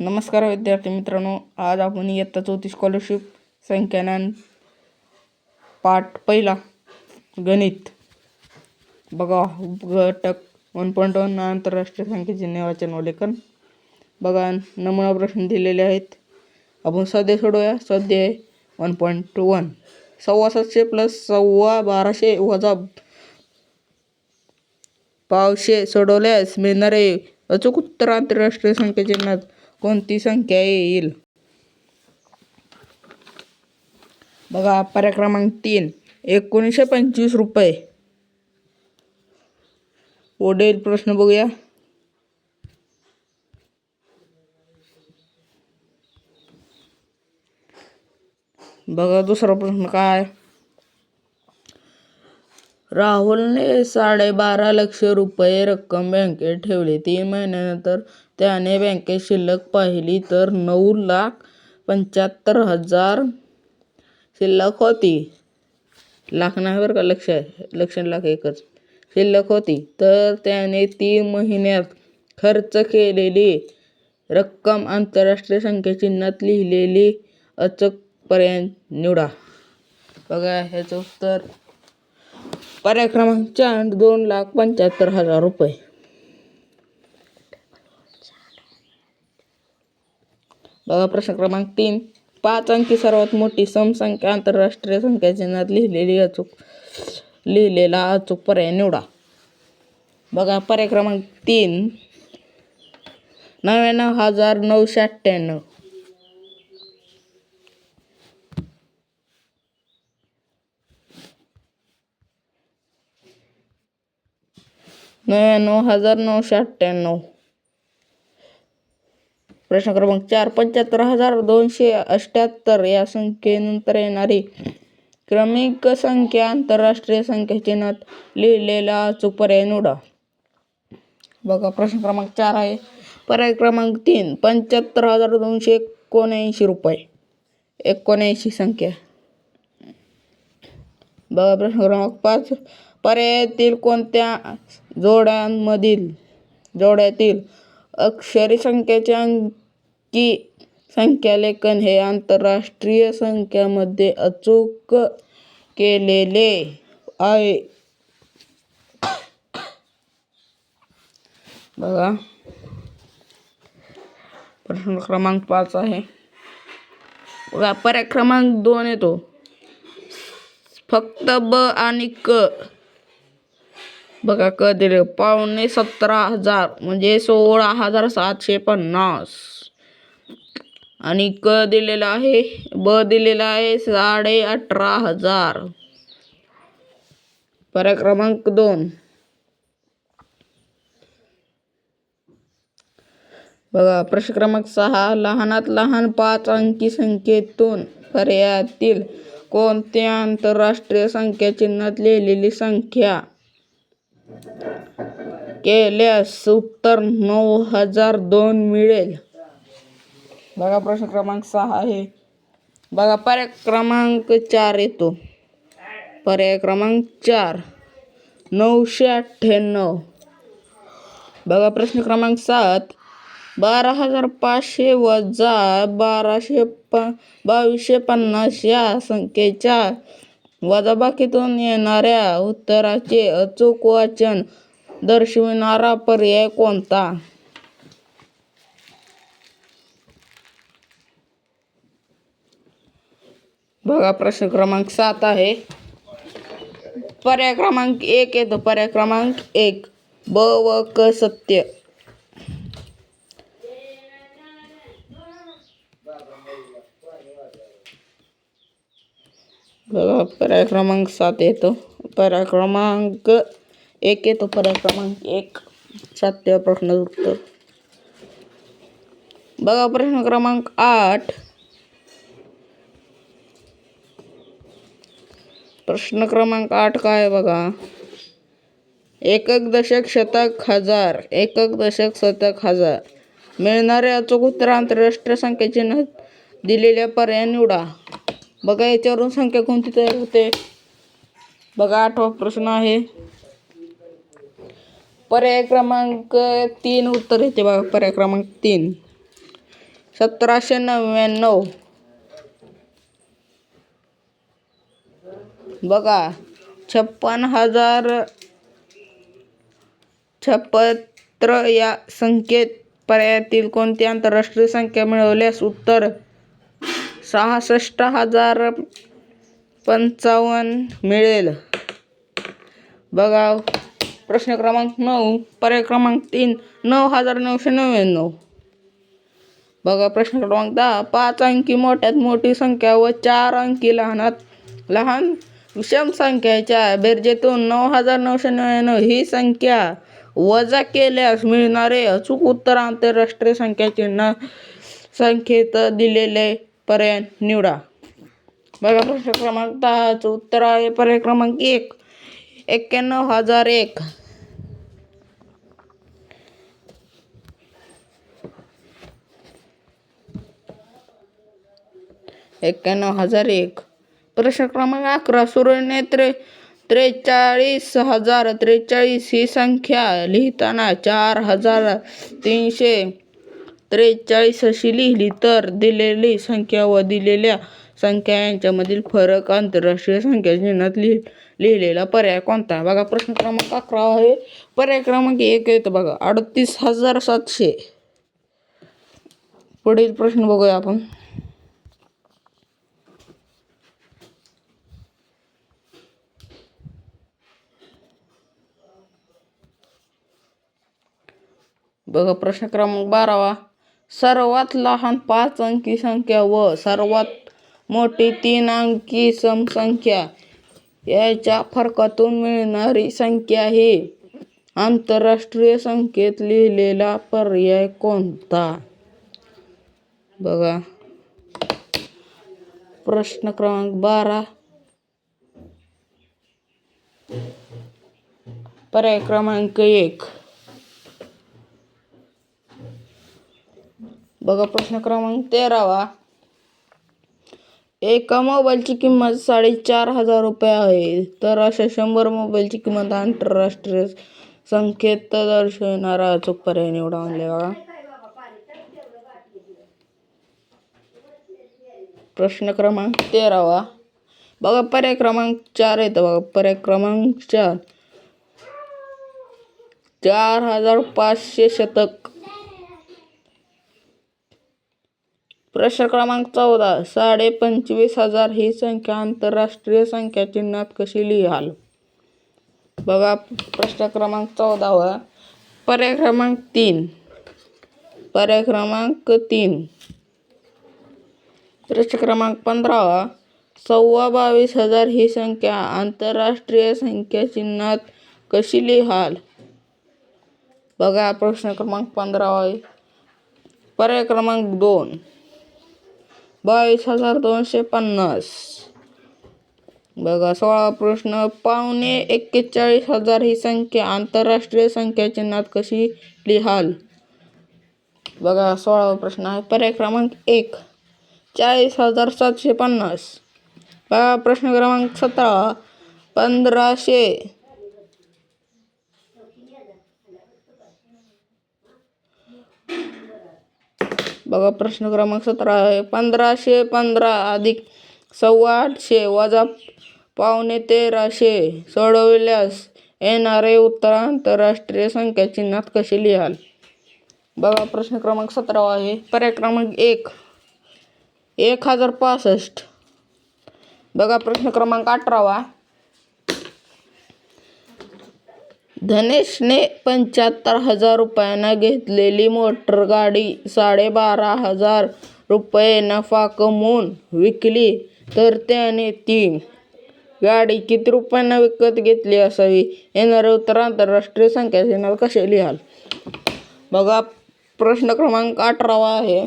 नमस्कार विद्यार्थी मित्रांनो, आज आपण इयत्ता 34 स्कॉलरशिप संख्याज्ञान पाठ पहिला गणित बघा. घटक 1.1 आंतरराष्ट्रीय संख्येचे निर्वाचन व लेखन बघा. नमुना प्रश्न दिलेले आहेत. आपण स्वाध्याय सोडवूया. स्वाध्याय 1.1 सव्वा 700 प्लस सव्वा 1200 वजा पावशे सोडवल्यास मिळणारे अचूक उत्तर आंतरराष्ट्रीय संख्याचिन्हात कोणती संख्या येईल? बघा. पर्याय क्रमांक 3 1925 रुपये. पुढील प्रश्न बघूया. बघा दुसरा प्रश्न काय. राहुलने 12.5 लाख रुपये रक्कम बँकेत ठेवली. 3 महिन्यानंतर त्याने बँकेत शिल्लक पाहिली तर 9,75,000 शिल्लक होती. लाख नाही बरं का, लक्ष लाख एकच शिल्लक होती. तर त्याने 3 महिन्यात खर्च केलेली रक्कम आंतरराष्ट्रीय संख्याचिन्हात लिहिलेली अचूक पर्याय निवडा. बघा ह्याचं उत्तर पर्याय क्रमांक 4 2,75,000 रुपये. बघा प्रश्न क्रमांक 3 5 अंकी सर्वात मोठी समसंख्या आंतरराष्ट्रीय संख्याचिन्हात लिहिलेला अचूक पर्याय निवडा. बघा पर्याय क्रमांक 3 99,998. 99,998. प्रश्न क्रमांक 4 75,278 या संख्येनंतर येणारी क्रमिक संख्या आंतरराष्ट्रीय संख्याचिन्हात लिहिलेला अचूक पर्याय निवडा. बघा प्रश्न क्रमांक 4 आहे. पर्याय क्रमांक 3 75,279 रुपये. 79 संख्या. बघा प्रश्न क्रमांक 5 पर्यायातील कोणत्या जोड्यातील अक्षरी संख्येचे अंकी संख्यालेखन हे आंतरराष्ट्रीय संख्यामध्ये अचूक केलेले आहे? बघा प्रश्न क्रमांक 5 आहे. बघा पर्याय क्रमांक 2 येतो फक्त ब आणि क. बघा क दिले 17,500 म्हणजे 16,750 आणि क दिलेला आहे, ब दिलेला आहे 18,500. पर्याय क्रमांक 2. बघा प्रश्न क्रमांक 6 लहानात लहान 5 अंकी संख्येतून पर्यायातील कोणत्या आंतरराष्ट्रीय संख्याचिन्हात लिहिलेली संख्या केल्यास उत्तर 9,002 मिळेल? बघा प्रश्न क्रमांक 6 आहे. बघा पर्याय क्रमांक 4 येतो. पर्याय क्रमांक 4 998. बघा प्रश्न क्रमांक 7 12,500 वजा 2,250 या संख्येच्या वजाबाकीतून येणाऱ्या उत्तराचे अचूक वाचन दर्शविणारा पर्याय कोणता? बघा प्रश्न क्रमांक 7 आहे. पर्याय क्रमांक 1 येतो. पर्याय क्रमांक 1 ब व क सत्य. बघा पर्याय क्रमांक 7 येतो. पर्याय क्रमांक 1 येतो. पर्याय क्रमांक 1 7 प्रश्नाचं उत्तर. बघा प्रश्न क्रमांक 8. प्रश्न क्रमांक 8 काय बघा. एकक दशक शतक हजार एकक दशक शतक हजार मिळणारे अचूक उत्तर आंतरराष्ट्रीय संख्याचिन्हात दिलेल्या पर्याय निवडा. बघा याच्यावरून संख्या कोणती तयार होते. बघा 8वा प्रश्न आहे. पर्याय क्रमांक 3 उत्तर येते बघा. पर्याय क्रमांक 3 1799. बघा 56,076 या संख्येत पर्यायातील कोणती आंतरराष्ट्रीय संख्या मिळवल्यास उत्तर 66,055 मिळेल. बघा प्रश्न क्रमांक 9, पर्याय क्रमांक 3 9,999. बघा प्रश्न क्रमांक 10, 5 अंकी मोठ्यात मोठी संख्या व 4 अंकी लहानात लहान विषम संख्येच्या बेरजेतून 9,999 ही संख्या वजा केल्यास मिळणारे अचूक उत्तर आंतरराष्ट्रीय संख्येत दिलेले पर्याय निवडा. बघा प्रश्न क्रमांक 10 उत्तर आहे पर्याय क्रमांक 1 91,001. प्रश्न क्रमांक 11 सूर्यने 43,043 ही संख्या लिहिताना 4,343 अशी लिहिली तर दिलेली संख्या व दिलेल्या संख्या यांच्यामधील फरक आंतरराष्ट्रीय संख्या चिन्हात लिहिलेला पर्याय कोणता. बघा प्रश्न क्रमांक 11 आहे पर्याय क्रमांक 1 येतं बघा 38,700. पुढील प्रश्न बघूया आपण. बघा प्रश्न क्रमांक 12, सर्वात लहान 5 अंकी संख्या व सर्वात मोठी 3 अंकी समसंख्या याच्या फरकातून मिळणारी संख्या ही आंतरराष्ट्रीय संख्येत लिहिलेला पर्याय कोणता. बघा प्रश्न क्रमांक 12 पर्याय क्रमांक 1. बघा प्रश्न क्रमांक 13, एका मोबाईलची किंमत 4,500 रुपये आहे तर अशा 100 मोबाईलची किंमत आंतरराष्ट्रीय संख्येत दर्शविणारा अचूक पर्याय निवडा. म्हणले बघा प्रश्न क्रमांक 13. बघा पर्याय क्रमांक 4 येतं बघा पर्याय क्रमांक 4 4,500 शतक. प्रश्न क्रमांक 14, 25,500 ही संख्या आंतरराष्ट्रीय संख्या चिन्हात कशी लिहाल. बघा प्रश्न क्रमांक 14 पर्याय क्रमांक 3. प्रश्न क्रमांक 15, 22,500 ही संख्या आंतरराष्ट्रीय संख्या चिन्हात कशी लिहाल. बघा प्रश्न क्रमांक 15 आहे पर्याय क्रमांक 2 22,250. बघा 16 प्रश्न, 41,000 ही संख्या आंतरराष्ट्रीय संख्या चिन्हात कशी लिहाल. बघा 16 प्रश्न आहे पर्याय क्रमांक 1 40,750. बघा प्रश्न क्रमांक 17 1,500. बघा प्रश्न क्रमांक 17 आहे 1,515 अधिक 850 वजा 1350 सोडविल्यास येणारे उत्तर आंतरराष्ट्रीय संख्या चिन्हात कसे लिहाल. बघा प्रश्न क्रमांक 17 आहे पर्याय क्रमांक 1 1,065. बघा प्रश्न क्रमांक 18 धनेशने 75,000 रुपयांना घेतलेली मोटर गाडी 12,500 रुपये नफा कमवून विकली तर त्याने ती गाडी किती रुपयांना विकत घेतली असावी. येणारे उत्तर आंतरराष्ट्रीय संख्या चिन्हात कसे लिहाल. बघा प्रश्न क्रमांक 18 आहे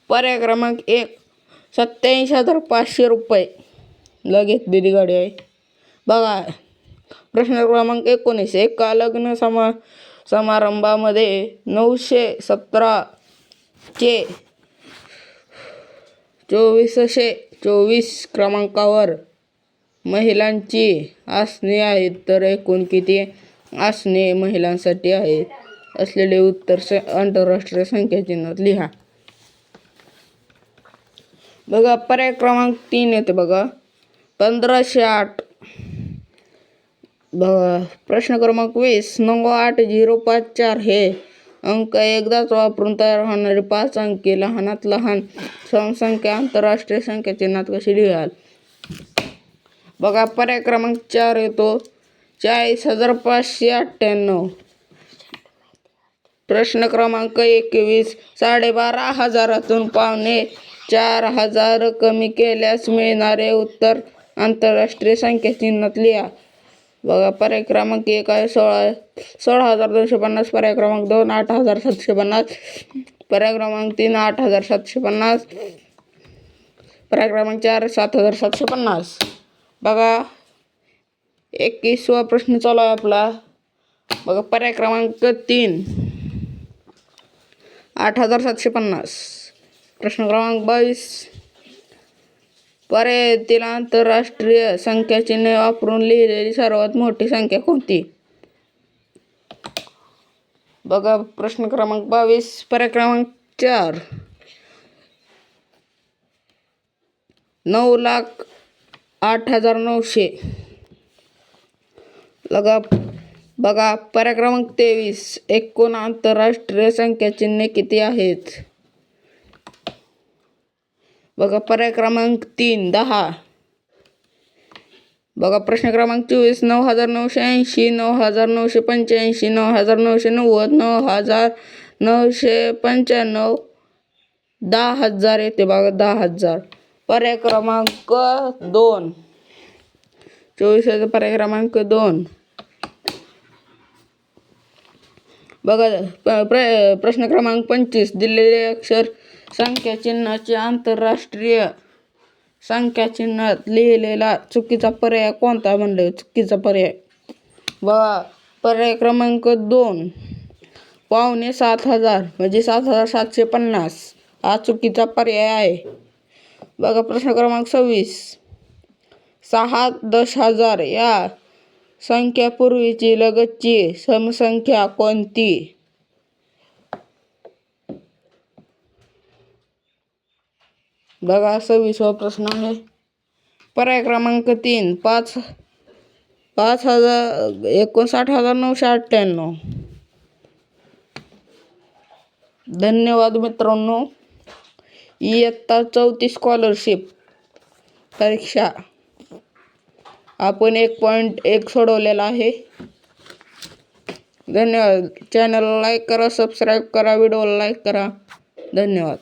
पर्याय क्रमांक 1 87,500 रुपये ला घेतलेली गाडी आहे. बघा प्रश्न क्रमांक 19 एका लग्न समारंभामध्ये 917 चे 2424 क्रमांकावर महिलांची आसने आहेत तर एकूण किती आसने महिलांसाठी आहेत असलेले उत्तर आंतरराष्ट्रीय संख्या चिन्हात लिहा. बघा पर्याय क्रमांक 3 येते बघा 1508. बघा प्रश्न क्रमांक 20 98054 हे अंक एकदाच वापरून तयार होणारे 5 अंकी लहानात लहान समसंख्या आंतरराष्ट्रीय संख्या चिन्हात कशी लिहाल. बघा पर्याय क्रमांक 4 येतो 40,598. प्रश्न क्रमांक 21 12,500 पावणे 4,000 कमी केल्यास मिळणारे उत्तर आंतरराष्ट्रीय संख्या चिन्हात लिहा. बघा पर्याय क्रमांक 1 आहे 16,250. पर्याय क्रमांक 2 8,750. पर्याय क्रमांक 3 8,750. पर्याय क्रमांक 4 7,750. बघा 21वा प्रश्न चालू आहे आपला. बघा पर्याय क्रमांक 3 8,750. प्रश्न क्रमांक 22 पर्यायातील आंतरराष्ट्रीय संख्या चिन्हे वापरून लिहिलेली सर्वात मोठी संख्या कोणती. बघा प्रश्न क्रमांक 22 पर्याय क्रमांक 4 9,08,900. बघा पर्याय क्रमांक 23 एकूण आंतरराष्ट्रीय संख्या चिन्हे किती आहेत. बघा पर्याय क्रमांक 3 10. बघा प्रश्न क्रमांक 24 9,980 9,985 9,990 9,995 10,000 येते. बघा 10,000. पर्याय क्रमांक 2 24 पर्याय क्रमांक 2. बघा प्रश्न क्रमांक 25 दिलेले अक्षर संख्या चिन्हाचे आंतरराष्ट्रीय संख्या चिन्हात लिहिलेला चुकीचा पर्याय कोणता म्हणलं. चुकीचा पर्याय बघा पर्याय क्रमांक 2 पावणे 7,000 म्हणजे 7,750 हा चुकीचा पर्याय आहे. बघा प्रश्न क्रमांक 26 6,10,000 या संख्यापूर्वीची लगतची समसंख्या कोणती. बघा 26वा प्रश्न आहे. पर्याय क्रमांक 3 59,998. धन्यवाद मित्रांनो. इयत्ता 4थी स्कॉलरशिप परीक्षा आपण 1.1 सोडवलेला आहे. धन्यवाद. चॅनलला लाईक करा, सबस्क्राईब करा, व्हिडिओला लाईक करा. धन्यवाद.